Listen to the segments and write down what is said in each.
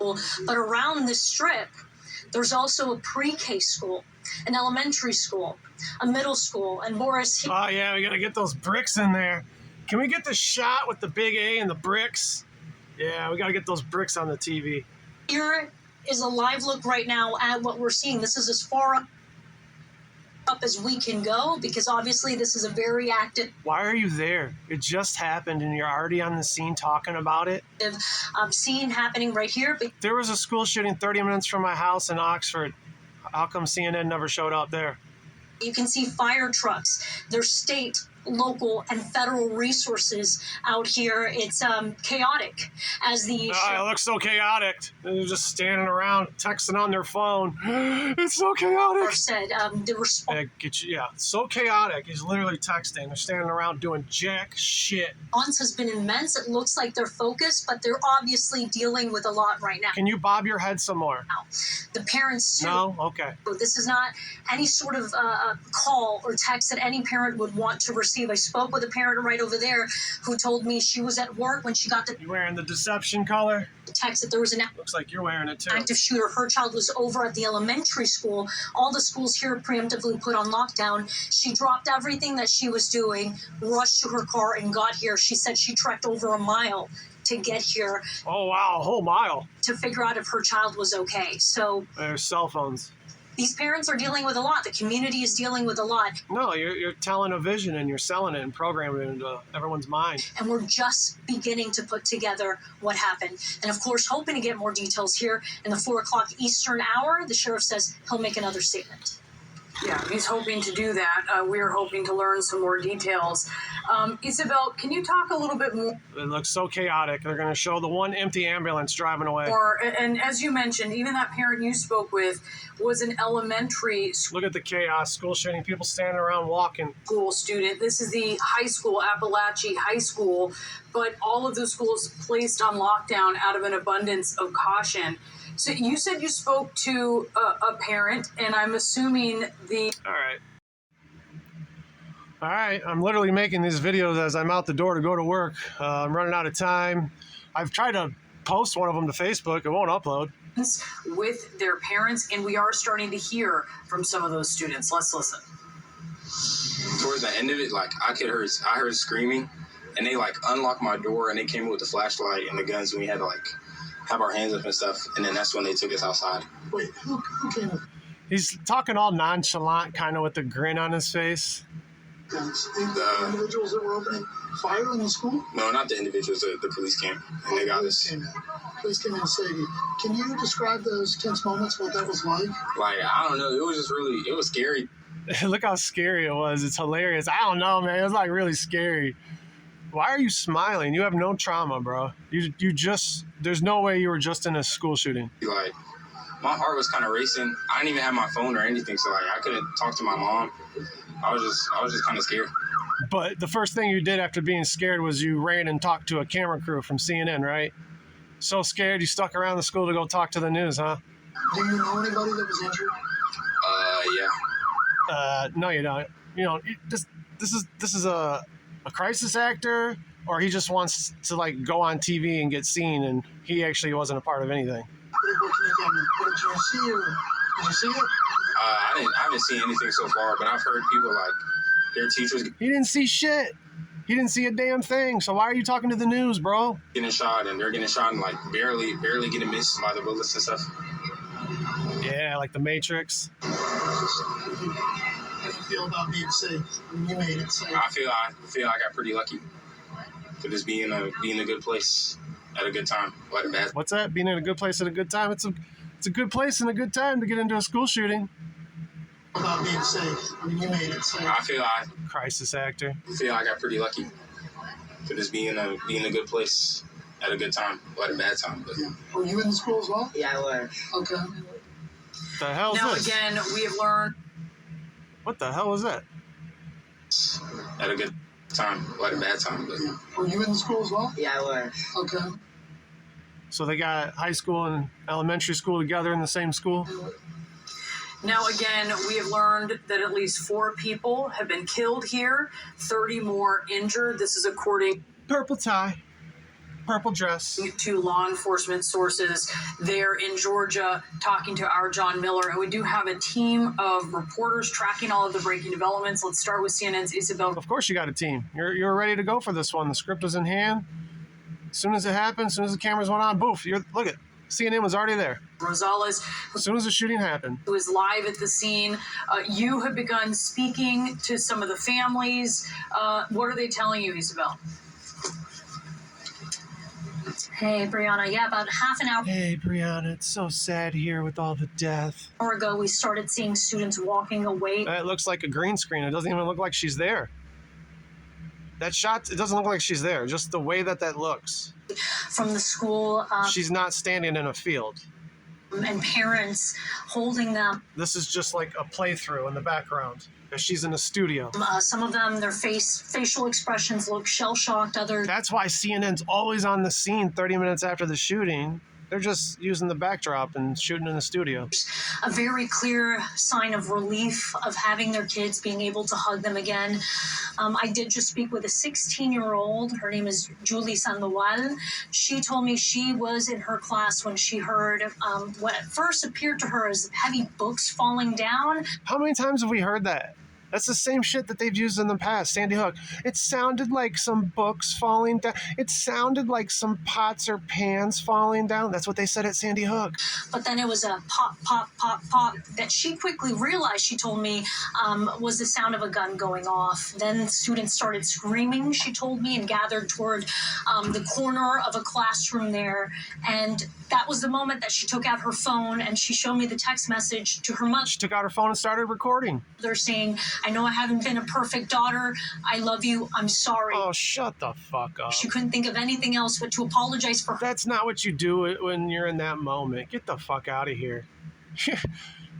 But around this strip, there's also a pre-K school, an elementary school, a middle school, and Boris... Oh, yeah, we got to get those bricks in there. Can we get the shot with the big A and the bricks? Yeah, we got to get those bricks on the TV. Here is a live look right now at what we're seeing. This is as far up as we can go, because obviously this is a very active... Why are you there? It just happened and you're already on the scene talking about it? Scene happening right here. There was a school shooting 30 minutes from my house in Oxford. How come CNN never showed up there? You can see fire trucks. There's state, local, and federal resources out here. It's chaotic as the... it looks so chaotic. They're just standing around texting on their phone. It's so chaotic. Said the response... so chaotic. He's literally texting. They're standing around doing jack shit. Response has been immense. It looks like they're focused, but they're obviously dealing with a lot right now. Can you bob your head some more? The parents too. No? Okay. This is not any sort of call or text that any parent would want to receive. I spoke with a parent right over there who told me she was at work when she got the... You wearing the deception color? Text that there was an... Looks like you're wearing it too. Active shooter. Her child was over at the elementary school. All the schools here preemptively put on lockdown. She dropped everything that she was doing, rushed to her car, and got here. She said she trekked over a mile to get here. Oh, wow, a whole mile. To figure out if her child was okay. So... There's cell phones. These parents are dealing with a lot. The community is dealing with a lot. No, you're telling a vision and you're selling it and programming it into everyone's mind. And we're just beginning to put together what happened. And of course, hoping to get more details here in the 4 o'clock Eastern hour. The sheriff says he'll make another statement. Yeah, he's hoping to do that. We're hoping to learn some more details. Isabel, can you talk a little bit more? It looks so chaotic. They're going to show the one empty ambulance driving away. And as you mentioned, even that parent you spoke with was an elementary Look at the chaos. School shooting, people standing around walking. School student. This is the high school, Apalach33 High School, but all of those schools placed on lockdown out of an abundance of caution. So you said you spoke to a parent, and I'm assuming the... All right, I'm literally making these videos as I'm out the door to go to work. I'm running out of time. I've tried to post one of them to Facebook. It won't upload. With their parents, and we are starting to hear from some of those students. Let's listen. Towards the end of it, like I heard screaming, and they like unlocked my door, and they came with the flashlight and the guns, and we had to like have our hands up and stuff, and then that's when they took us outside. Wait, who came? He's talking all nonchalant, kind of with a grin on his face. The individuals that were opening fire in the school? No, not the individuals. The police came, and they got us. Police came in and saved you. Can you describe those tense moments, what that was like? Like, I don't know. It was just really, it was scary. Look how scary it was. It's hilarious. I don't know, man. It was like really scary. Why are you smiling? You have no trauma, bro. You just, there's no way you were just in a school shooting. Like, my heart was kind of racing. I didn't even have my phone or anything, so like I couldn't talk to my mom. I was just kind of scared. But the first thing you did after being scared was you ran and talked to a camera crew from CNN, right? So scared you stuck around the school to go talk to the news, huh? Do you know anybody that was injured? Yeah. No, you don't. You know, this is a crisis actor, or he just wants to like go on TV and get seen, and he actually wasn't a part of anything. What did you see? Or did you see it? I haven't seen anything so far, but I've heard people like their teachers. He didn't see shit. He didn't see a damn thing. So why are you talking to the news, bro? Getting shot, and they're getting shot and like barely getting missed by the bullets and stuff. Yeah, like the Matrix. How do you feel about being safe? I mean, you made it safe. I feel I got pretty lucky for just being a good place at a good time, or at a bad. What's that? Being in a good place at a good time? It's a good place and a good time to get into a school shooting. About being safe. I mean, you made it safe. Crisis actor. I feel I got pretty lucky for just being a good place at a good time, or at a bad time. But Yeah. Were you in the school as well? Yeah, I was. Okay. The hell is Now this? again, we have learned. What the hell is that? at a good time, or at a bad time. But Yeah. Were you in the school as well? Yeah, I was. Okay. So they got high school and elementary school together in the same school? Now, again, we have learned that at least 4 people have been killed here, 30 more injured. This is according... Purple tie. purple dress. To law enforcement sources there in Georgia, talking to our John Miller. And we do have a team of reporters tracking all of the breaking developments. Let's start with CNN's Isabel. Of course you got a team. You're ready to go for this one. The script was in hand. As soon as it happened, as soon as the cameras went on, boof, look at CNN was already there. Rosales, As soon as the shooting happened. who is live at the scene. You have begun speaking to some of the families. What are they telling you, Isabel? Hey, Brianna. Yeah, about half an hour Hey, Brianna, it's so sad here with all the death. ago, we started seeing students walking away It looks like a green screen. It doesn't even look like she's there. That shot, it doesn't look like she's there. Just the way that looks. from the school, She's not standing in a field. and parents holding them. This is just like a playthrough in the background. She's in a studio. Some of them, their facial expressions look shell-shocked. Others, That's why CNN's always on the scene 30 minutes after the shooting. They're just using the backdrop and shooting in the studio. a very clear sign of relief of having their kids, being able to hug them again. I did just speak with a 16-year-old. Her name is Julie Sandoval. She told me she was in her class when she heard what at first appeared to her as heavy books falling down. How many times have we heard that? That's the same shit that they've used in the past. Sandy Hook. It sounded like some books falling down. It sounded like some pots or pans falling down. That's what they said at Sandy Hook. But then it was a pop, pop, pop, pop that she quickly realized, she told me, was the sound of a gun going off. Then students started screaming, she told me, and gathered toward the corner of a classroom there. And that was the moment that she took out her phone and she showed me the text message to her mother. She took out her phone and started recording. They're saying, I know I haven't been a perfect daughter. I love you. I'm sorry. Oh, shut the fuck up. She couldn't think of anything else but to apologize for her. That's not what you do when you're in that moment. Get the fuck out of here.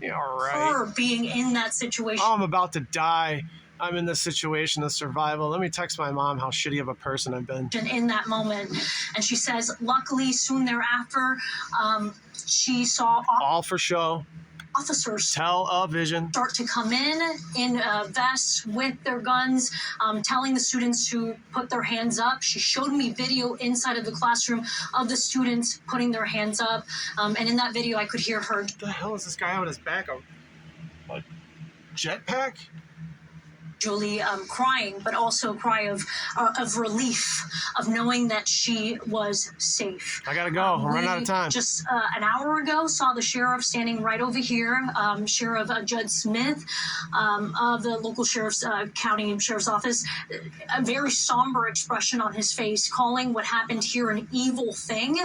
Yeah, all right. Her being in that situation. Oh, I'm about to die. I'm in this situation of survival. Let me text my mom how shitty of a person I've been. In that moment. And she says, luckily, soon thereafter, she saw All for show. officers Television. start to come in vests with their guns, telling the students to put their hands up. She showed me video inside of the classroom of the students putting their hands up. And in that video, I could hear her. What the hell is this guy on his back? A jetpack? Julie crying, but also a cry of relief, of knowing that she was safe. I gotta go. I'm running out of time. Just an hour ago, saw the sheriff standing right over here, Sheriff Judd Smith of the local sheriff's county sheriff's office. A very somber expression on his face, calling what happened here an evil thing,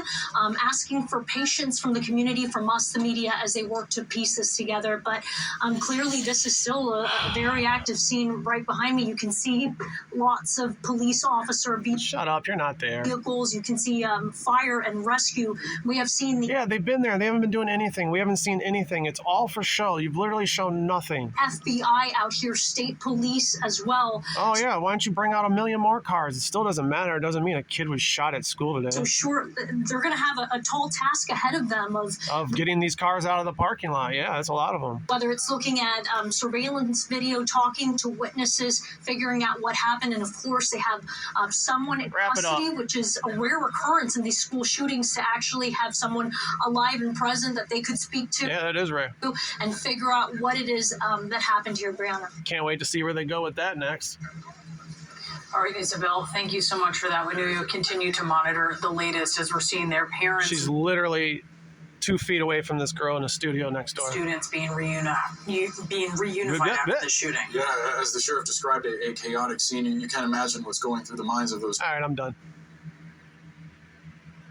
asking for patience from the community, from us, the media, as they work to piece this together. But clearly, this is still a very active scene. Right behind me, you can see lots of police officer Shut up, you're not there. vehicles. You can see fire and rescue. We have seen the Yeah, they've been there. They haven't been doing anything. We haven't seen anything. It's all for show. You've literally shown nothing. FBI out here, state police as well. Oh, yeah. Why don't you bring out 1 million more cars? It still doesn't matter. It doesn't mean a kid was shot at school today. So sure, they're going to have a tall task ahead of them of Getting these cars out of the parking lot. Yeah, that's a lot of them. whether it's looking at surveillance video, talking to witnesses, figuring out what happened. And of course, they have someone in Wrap it custody, up. which is a rare occurrence in these school shootings, to actually have someone alive and present that they could speak to Yeah, that is rare. and figure out what it is that happened here, Brianna. Can't wait to see where they go with that next. All right, Isabel, thank you so much for that. We know you'll continue to monitor the latest as we're seeing their parents. She's literally 2 feet away from this girl in the studio next door. Students being reunified after the shooting. Yeah, as the sheriff described, a chaotic scene. You can't imagine what's going through the minds of those. All right, I'm done.